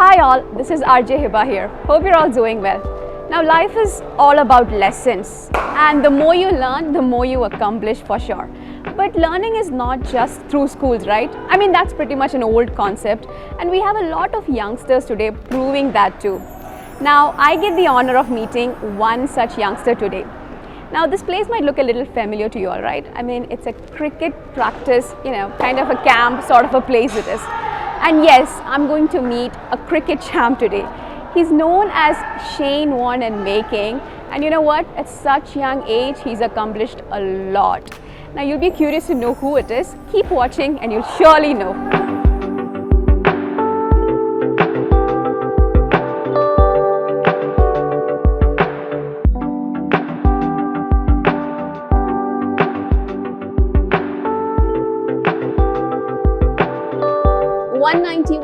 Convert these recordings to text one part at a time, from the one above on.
Hi all, this is RJ Hiba here. Hope you're all doing well. Now life is all about lessons, and the more you learn, the more you accomplish for sure. But learning is not just through schools, right? I mean, that's pretty much an old concept, and we have a lot of youngsters today proving that too. Now I get the honor of meeting one such youngster today. Now this place might look a little familiar to you all, right? I mean, it's a cricket practice, kind of a camp sort of a place it is. And yes, I'm going to meet a cricket champ today. He's known as Shane Warne in making, and you know what? At such young age, he's accomplished a lot. Now you'll be curious to know who it is. Keep watching and you'll surely know.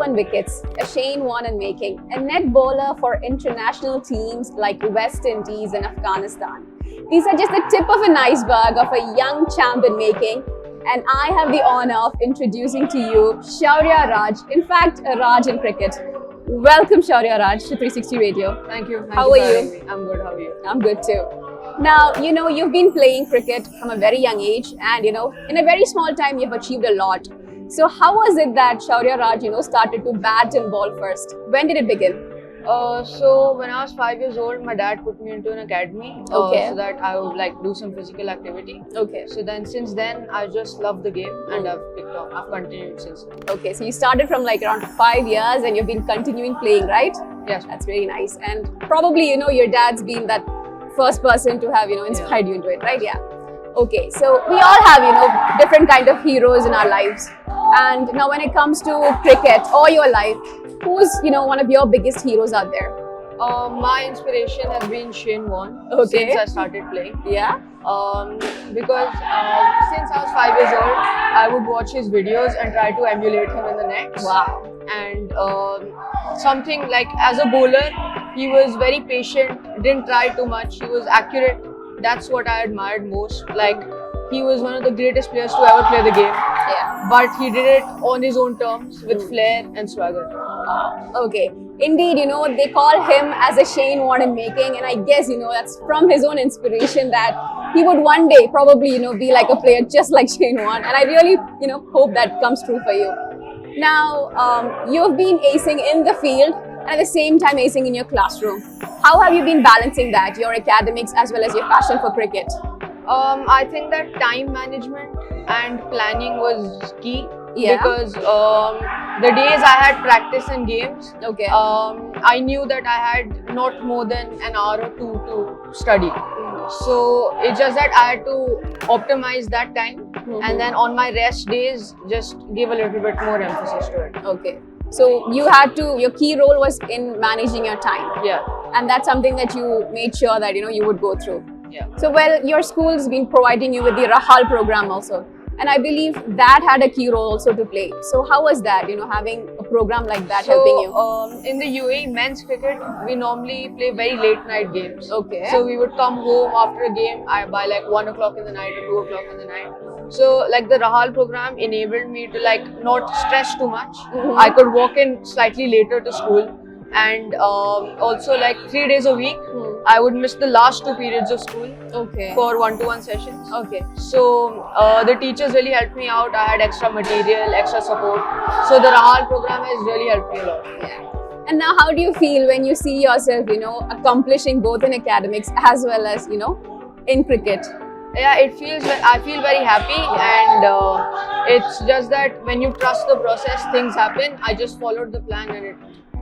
Wickets, a Shane Warne in making, a net bowler for international teams like West Indies and Afghanistan. These are just the tip of an iceberg of a young champ in making, and I have the honor of introducing to you Shourya Raj, in fact a Raj in cricket. Welcome Shourya Raj to 360 Radio. Thank you. How are you? I'm good, how are you? I'm good too. Now, you've been playing cricket from a very young age, and in a very small time you've achieved a lot. So how was it that Shourya Raj, started to bat and ball first? When did it begin? So when I was 5 years old, my dad put me into an academy so that I would do some physical activity. Okay. So then since then, I just loved the game and I've picked up. I've continued since then. Okay, so you started from around 5 years and you've been continuing playing, right? Yes. That's very nice. And probably, your dad's been that first person to have, inspired you into it, right? Yeah. Okay, so we all have, different kind of heroes in our lives. And now when it comes to cricket or your life, who's, one of your biggest heroes out there? My inspiration has been Shane Warne since I started playing. Yeah? Because since I was 5 years old, I would watch his videos and try to emulate him in the nets. Wow. And something like as a bowler, he was very patient, didn't try too much, he was accurate. That's what I admired most. He was one of the greatest players to ever play the game. Yeah. But he did it on his own terms with flair and swagger. Okay. Indeed, they call him as a Shane Warne in making, and I guess, that's from his own inspiration that he would one day probably, be like a player just like Shane Warne. And I really, hope that comes true for you. Now, you've been acing in the field and at the same time acing in your classroom. How have you been balancing that, your academics as well as your passion for cricket? I think that time management and planning was key. Yeah. Because the days I had practice and games, I knew that I had not more than an hour or two to study. So it's just that I had to optimize that time, and then on my rest days, just give a little bit more emphasis to it. Okay. So your key role was in managing your time. Yeah. And that's something that you made sure that, you would go through. Yeah. So, your school's been providing you with the Rahhal program also. And I believe that had a key role also to play. So how was that, having a program like that helping you? In the UAE men's cricket, we normally play very late night games. Okay. So we would come home after a game by 1 o'clock in the night or 2 o'clock in the night. So the Rahhal program enabled me to not stress too much. I could walk in slightly later to school. And also 3 days a week, I would miss the last 2 periods of school for one-to-one sessions. Okay. So the teachers really helped me out. I had extra material, extra support. So the Rahhal program has really helped me a lot. Yeah. And now how do you feel when you see yourself, accomplishing both in academics as well as, in cricket? Yeah, I feel very happy, and it's just that when you trust the process, things happen. I just followed the plan and it.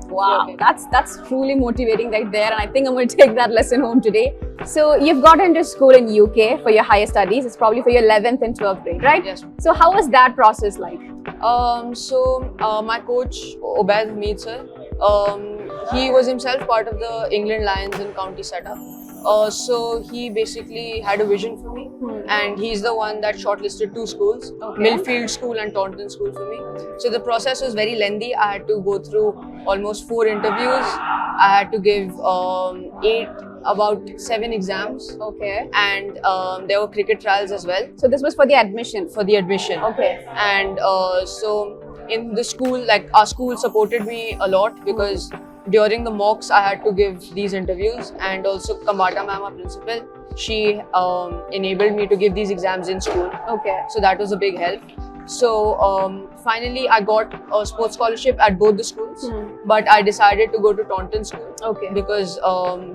Wow, okay. That's truly motivating right there, and I think I'm going to take that lesson home today. So you've got into school in UK for your higher studies. It's probably for your 11th and 12th grade, right? Yes. So how was that process like? My coach Obaid Mead sir, he was himself part of the England Lions in county setup. So he basically had a vision for me, and he's the one that shortlisted 2 schools, Millfield School and Taunton School for me. So the process was very lengthy. I had to go through almost 4 interviews. I had to give about 7 exams. Okay. And there were cricket trials as well. So this was for the admission? For the admission. Okay. And so in the school, like our school supported me a lot because during the mocks I had to give these interviews, and also Kambata ma'am, our principal, she enabled me to give these exams in school. Okay. So that was a big help. So finally I got a sports scholarship at both the schools, but I decided to go to Taunton School. Okay. Because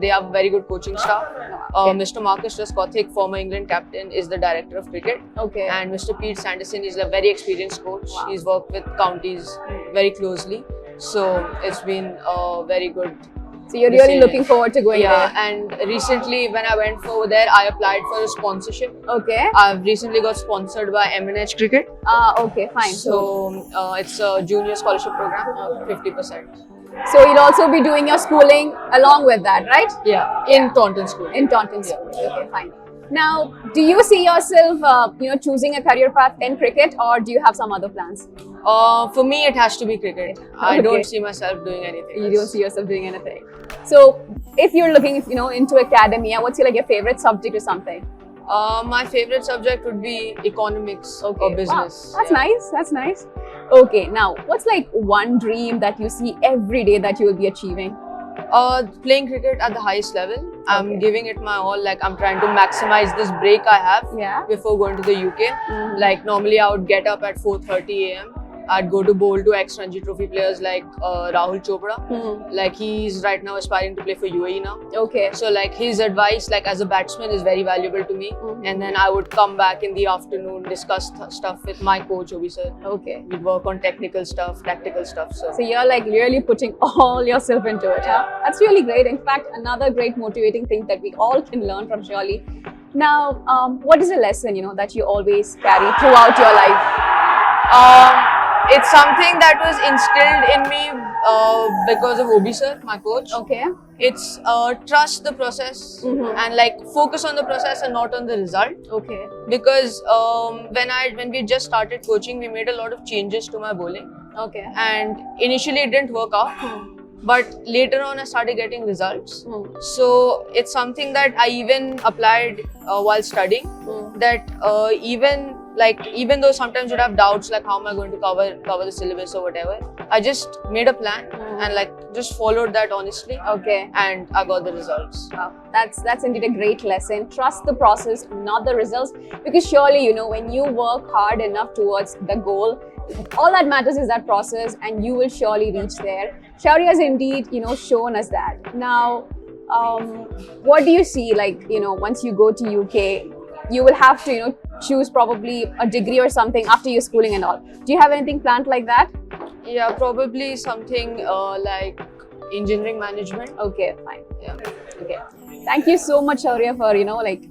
they have very good coaching staff. Mr. Marcus Treskothick, former England captain, is the director of cricket. Okay. And Mr. Pete Sanderson is a very experienced coach. Wow. He's worked with counties very closely. So it's been very good. So you're really looking forward to going there. And recently when I went over there, I applied for a sponsorship. Okay. I've recently got sponsored by M&H Cricket. Okay, fine. So it's a junior scholarship program, 50%. So you'll also be doing your schooling along with that, right? Yeah, in Taunton School. In Taunton School. Okay, fine. Now, do you see yourself, choosing a career path in cricket, or do you have some other plans? For me, it has to be cricket. I Okay. don't see myself doing anything You else. don't see yourself doing anything. So, if you're looking, into academia, what's your favorite subject or something? My favorite subject would be economics or business. Wow, that's nice. That's nice. Okay, now, what's one dream that you see every day that you will be achieving? Playing cricket at the highest level. I'm giving it my all. Like, I'm trying to maximize this break I have before going to the UK. Like, normally I would get up at 4:30 a.m. I'd go to bowl to ex-Ranji Trophy players like Rahul Chopra. Like, he's right now aspiring to play for UAE now. Okay. So like his advice, like as a batsman, is very valuable to me. And then I would come back in the afternoon, discuss stuff with my coach, Obi sir. Okay. We'd work on technical stuff, tactical stuff. So So you're really putting all yourself into it. Huh? That's really great. In fact, another great motivating thing that we all can learn from Shirley. Now, what is a lesson that you always carry throughout your life? it's something that was instilled in me because of Obi sir, my coach. Okay. It's trust the process and like focus on the process and not on the result. Okay. Because when we just started coaching, we made a lot of changes to my bowling. Okay. And initially it didn't work out, but later on I started getting results. So it's something that I even applied while studying. That even though sometimes you'd have doubts like how am I going to cover the syllabus or whatever, I just made a plan and just followed that honestly. Okay. And I got the results. Wow, that's indeed a great lesson. Trust the process, not the results, because surely when you work hard enough towards the goal, all that matters is that process, and you will surely reach there. Shourya has indeed shown us that. Now, what do you see once you go to UK? You will have to choose probably a degree or something after your schooling and all. Do you have anything planned like that? Yeah, probably something like engineering management. Okay, fine. Yeah. Okay. Thank you so much, Shourya, for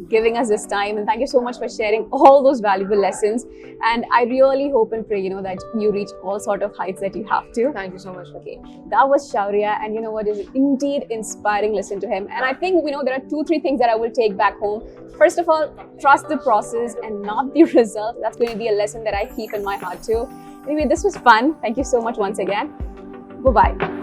giving us this time, and thank you so much for sharing all those valuable lessons. And I really hope and pray that you reach all sort of heights that you have to. Thank you so much. Okay, that was Shourya, and what is indeed inspiring. Listen to him, and I think there are 2-3 things that I will take back home. First of all, trust the process and not the result. That's going to be a lesson that I keep in my heart too. Anyway, this was fun. Thank you so much once again. Bye-bye.